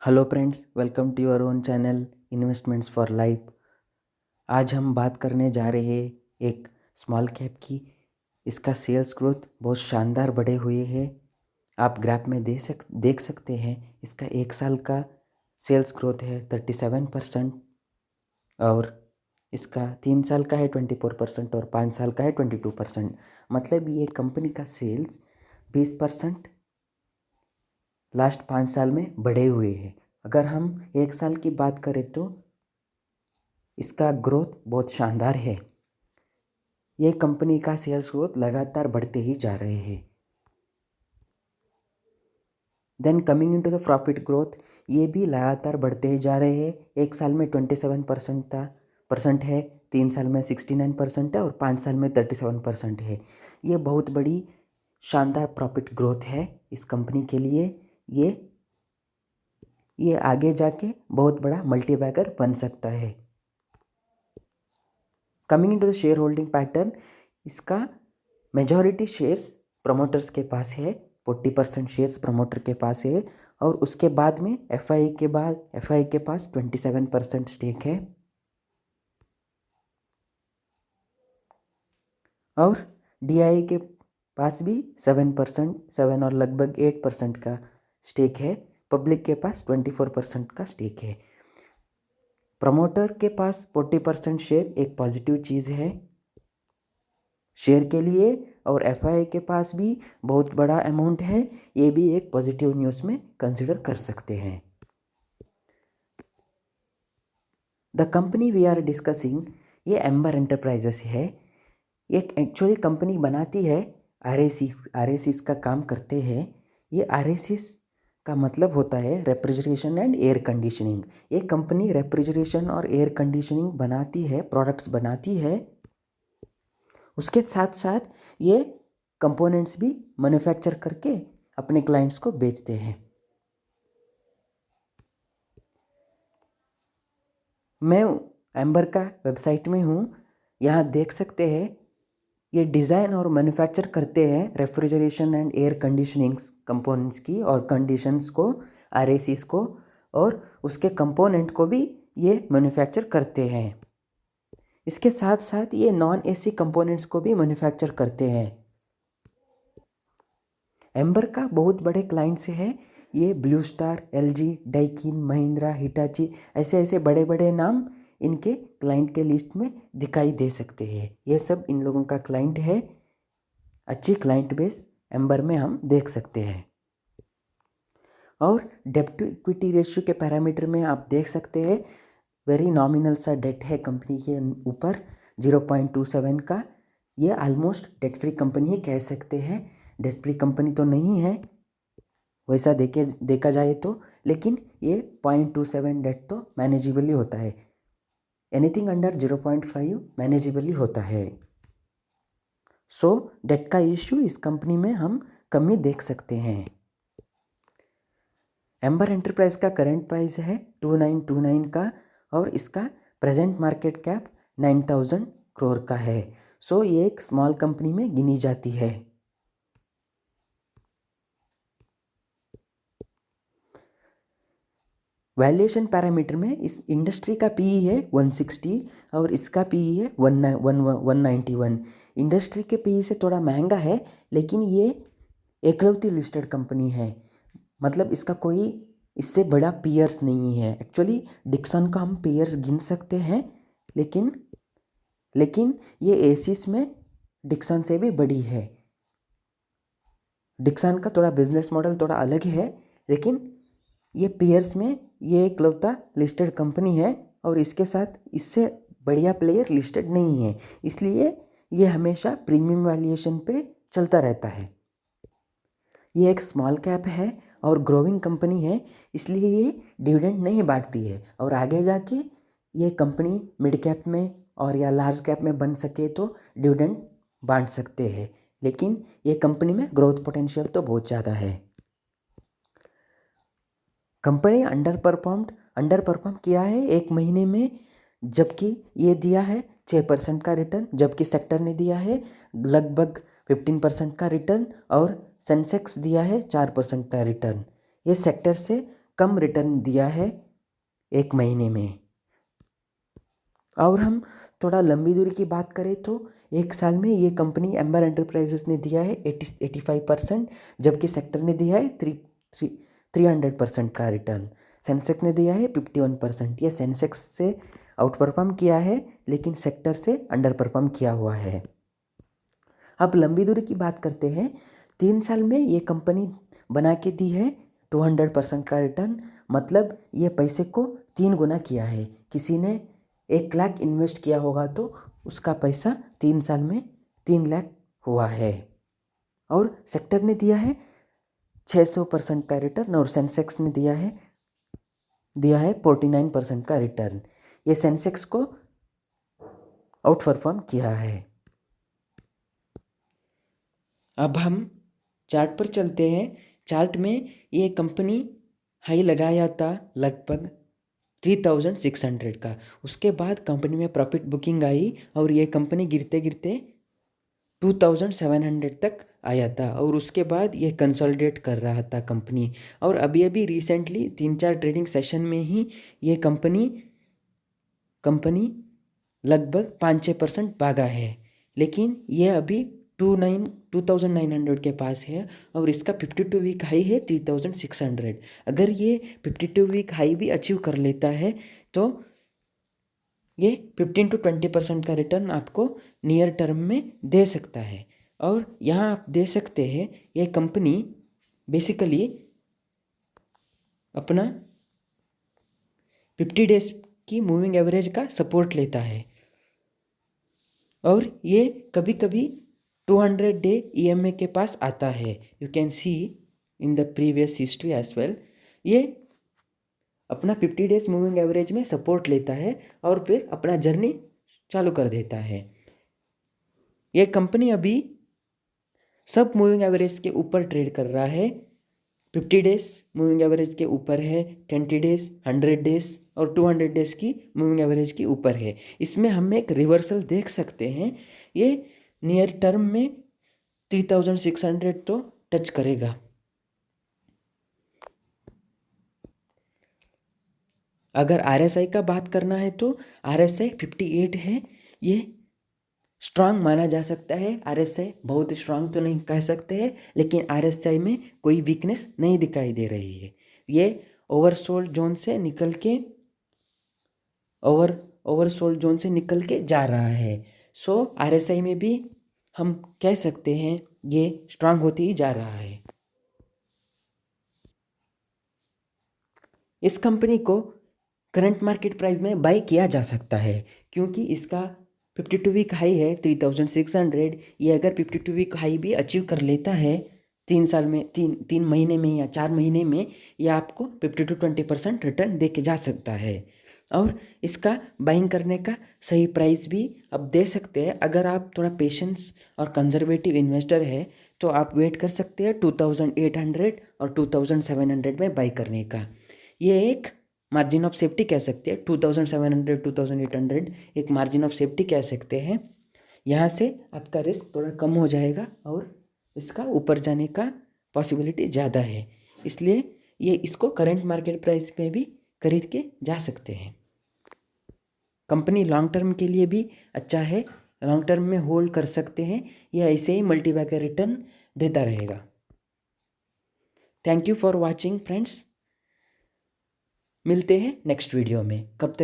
Hello friends, welcome to your own channel investments for life. आज हम बात करने जा रहे हैं एक स्मॉल कैप की। इसका सेल्स ग्रोथ बहुत शानदार बढ़े हुए है। आप ग्राफ में देख सकते हैं। इसका एक साल का सेल्स ग्रोथ है 37% और इसका 3 साल का है 24% और 5 साल का है 22%। मतलब ये कंपनी का सेल्स 20% लास्ट 5 साल में बढ़े हुए हैं। अगर हम एक साल की बात करें तो इसका ग्रोथ बहुत शानदार है। ये कंपनी का सेल्स ग्रोथ लगातार बढ़ते ही जा रहे हैं। Then coming into the profit growth, ये भी लगातार बढ़ते ही जा रहे हैं। एक साल में 27% है, 3 साल में 69% है और 5 साल में 37% है। ये बहुत बड़ी शानदार प्रॉफिट ग्रोथ है इस कंपनी के लिए। ये आगे जाके बहुत बड़ा मल्टीबैगर बन सकता है। Coming into the share holding pattern, इसका मेजॉरिटी शेयर्स प्रमोटर्स के पास है। 40% शेयर्स प्रमोटर के पास है और उसके बाद में एफआई के पास 27% स्टेक है और डीआई के पास भी 7% और लगभग 8% का स्टेक है। पब्लिक के पास 24% का स्टेक है। प्रमोटर के पास 40% शेयर एक पॉजिटिव चीज़ है शेयर के लिए और एफआई के पास भी बहुत बड़ा अमाउंट है। ये भी एक पॉजिटिव न्यूज़ में कंसिडर कर सकते हैं। The company we are discussing, ये एम्बर एंटरप्राइजेस है। ये एक्चुअली कंपनी बनाती है आरएसीस का काम करते हैं। ये आरएसीस का मतलब होता है रेफ्रिजरेशन एंड एयर कंडीशनिंग। ये कंपनी रेफ्रिजरेशन और एयर कंडीशनिंग बनाती है, प्रोडक्ट्स बनाती है। उसके साथ साथ ये कंपोनेंट्स भी मैन्युफैक्चर करके अपने क्लाइंट्स को बेचते हैं। मैं एम्बर का वेबसाइट में हूँ। यहाँ देख सकते हैं ये डिज़ाइन और मैन्युफैक्चर करते हैं refrigeration and air conditioning components की और कंडीशंस को, आरएसीस को, और उसके कंपोनेंट को भी ये मैन्युफैक्चर करते हैं। इसके साथ साथ ये नॉन एसी कंपोनेंट्स को भी मैन्युफैक्चर करते हैं। एम्बर का बहुत बड़े क्लाइंट्स हैं। ये blue star, LG, Daikin, Mahindra, Hitachi, ऐसे ऐसे बड़े बड़े नाम इनके क्लाइंट के लिस्ट में दिखाई दे सकते हैं। ये सब इन लोगों का क्लाइंट है। अच्छी क्लाइंट बेस एम्बर में हम देख सकते हैं। और डेब्ट टू इक्विटी रेशियो के पैरामीटर में आप देख सकते हैं वेरी नॉमिनल सा डेट है कंपनी के ऊपर 0.27 का। ये ऑलमोस्ट डेट फ्री कंपनी ही कह सकते हैं। डेट फ्री कंपनी तो नहीं है वैसा देखा जाए तो, लेकिन ये 0.27 डेट तो मैनेजेबली होता है। एनीथिंग अंडर 0.5 मैनेजेबली होता है। सो डेट का इश्यू इस कंपनी में हम कम ही देख सकते हैं। एम्बर एंटरप्राइज का करंट प्राइस है 2929 का और इसका प्रेजेंट मार्केट कैप 9000 करोड़ का है। सो ये एक स्मॉल कंपनी में गिनी जाती है। वैल्यूएशन पैरामीटर में इस इंडस्ट्री का पीई है 160 और इसका पीई है 191। इंडस्ट्री के पीई से थोड़ा महंगा है, लेकिन ये एकलौती लिस्टेड कंपनी है। मतलब इसका कोई इससे बड़ा पीयर्स नहीं है। एक्चुअली डिक्सन का हम पीयर्स गिन सकते हैं, लेकिन ये एसिस में डिक्सन से भी बड़ी है। डिक्सन का थोड़ा बिजनेस मॉडल थोड़ा अलग है, लेकिन ये पीयर्स में ये एकलौता लिस्टेड कंपनी है और इसके साथ इससे बढ़िया प्लेयर लिस्टेड नहीं है। इसलिए ये हमेशा प्रीमियम वैल्यूएशन पे चलता रहता है। ये एक स्मॉल कैप है और ग्रोइंग कंपनी है, इसलिए ये डिविडेंड नहीं बांटती है और आगे जाके ये कंपनी मिड कैप में और या लार्ज कैप में बन सके तो डिविडेंड बांट सकते हैं। लेकिन ये कंपनी में ग्रोथ पोटेंशियल तो बहुत ज़्यादा है। कंपनी अंडर परफॉर्म किया है एक महीने में, जबकि ये दिया है 6% का रिटर्न, जबकि सेक्टर ने दिया है लगभग 15% का रिटर्न और सेंसेक्स दिया है 4% का रिटर्न। ये सेक्टर से कम रिटर्न दिया है एक महीने में। और हम थोड़ा लंबी दूरी की बात करें तो एक साल में ये कंपनी एम्बर एंटरप्राइजेस ने दिया है 85%, जबकि सेक्टर ने दिया है 300% का रिटर्न। सेंसेक्स ने दिया है 51%। ये सेंसेक्स से आउट परफॉर्म किया है, लेकिन सेक्टर से अंडर परफॉर्म किया हुआ है। अब लंबी दूरी की बात करते हैं। 3 साल में ये कंपनी बना के दी है 200% का रिटर्न, मतलब ये पैसे को 3 गुना किया है। किसी ने 1 लाख इन्वेस्ट किया होगा तो उसका पैसा 3 साल में 3 लाख हुआ है। और सेक्टर ने दिया है 600% का रिटर्न और सेंसेक्स ने दिया है 49% का रिटर्न। ये सेंसेक्स को आउट परफॉर्म किया है। अब हम चार्ट पर चलते हैं। चार्ट में ये कंपनी हाई लगाया था लगभग 3600 का। उसके बाद कंपनी में प्रॉफिट बुकिंग आई और ये कंपनी गिरते गिरते 2700 तक आया था और उसके बाद ये कंसोलिडेट कर रहा था कंपनी। और अभी अभी रिसेंटली 3-4 ट्रेडिंग सेशन में ही ये कंपनी लगभग 5-6% भागा है, लेकिन ये अभी 2900 के पास है और इसका 52 वीक हाई है 3600। अगर ये 52 वीक हाई भी अचीव कर लेता है तो ये 15-20% का रिटर्न आपको नियर टर्म में दे सकता है। और यहाँ आप दे सकते हैं ये कंपनी बेसिकली अपना 50 डेज की मूविंग एवरेज का सपोर्ट लेता है और ये कभी कभी 200 डे EMA के पास आता है। You can see in the previous history as well. ये अपना 50 डेज मूविंग एवरेज में सपोर्ट लेता है और फिर अपना जर्नी चालू कर देता है। ये कंपनी अभी सब मूविंग एवरेज के ऊपर ट्रेड कर रहा है। 50 डेज मूविंग एवरेज के ऊपर है, 20 डेज, 100 डेज और 200 डेज की मूविंग एवरेज के ऊपर है। इसमें हम एक रिवर्सल देख सकते हैं। ये नियर टर्म में 3600 तो टच करेगा। अगर RSI का बात करना है तो RSI 58 है। ये स्ट्रांग माना जा सकता है। RSI बहुत स्ट्रांग तो नहीं कह सकते हैं, लेकिन RSI में कोई वीकनेस नहीं दिखाई दे रही है। ये ओवरसोल्ड जोन से निकल के ओवरसोल्ड जोन से निकल के जा रहा है। सो RSI में भी हम कह सकते हैं ये स्ट्रांग होती ही जा रहा है। इस कंपनी को करंट मार्केट प्राइस में बाय किया जा सकता है, क्योंकि इसका 52 वीक हाई है 3600। ये अगर 52 वीक हाई भी अचीव कर लेता है 3 साल में, 3 महीने में या 4 महीने में, ये आपको 50-20% रिटर्न दे के जा सकता है। और इसका बाइंग करने का सही प्राइस भी आप दे सकते हैं। अगर आप थोड़ा पेशेंस और कंजर्वेटिव इन्वेस्टर है तो आप वेट कर सकते हैं 2800 और 2700 में बाई करने का। ये एक मार्जिन ऑफ सेफ्टी कह सकते हैं। 2700 2800 एक मार्जिन ऑफ सेफ्टी कह सकते हैं। यहाँ से आपका रिस्क थोड़ा कम हो जाएगा और इसका ऊपर जाने का पॉसिबिलिटी ज़्यादा है, इसलिए ये इसको करंट मार्केट प्राइस पे भी खरीद के जा सकते हैं। कंपनी लॉन्ग टर्म के लिए भी अच्छा है, लॉन्ग टर्म में होल्ड कर सकते हैं। यह ऐसे ही मल्टीबैगर रिटर्न देता रहेगा। Thank you for watching friends. मिलते हैं नेक्स्ट वीडियो में। कब तक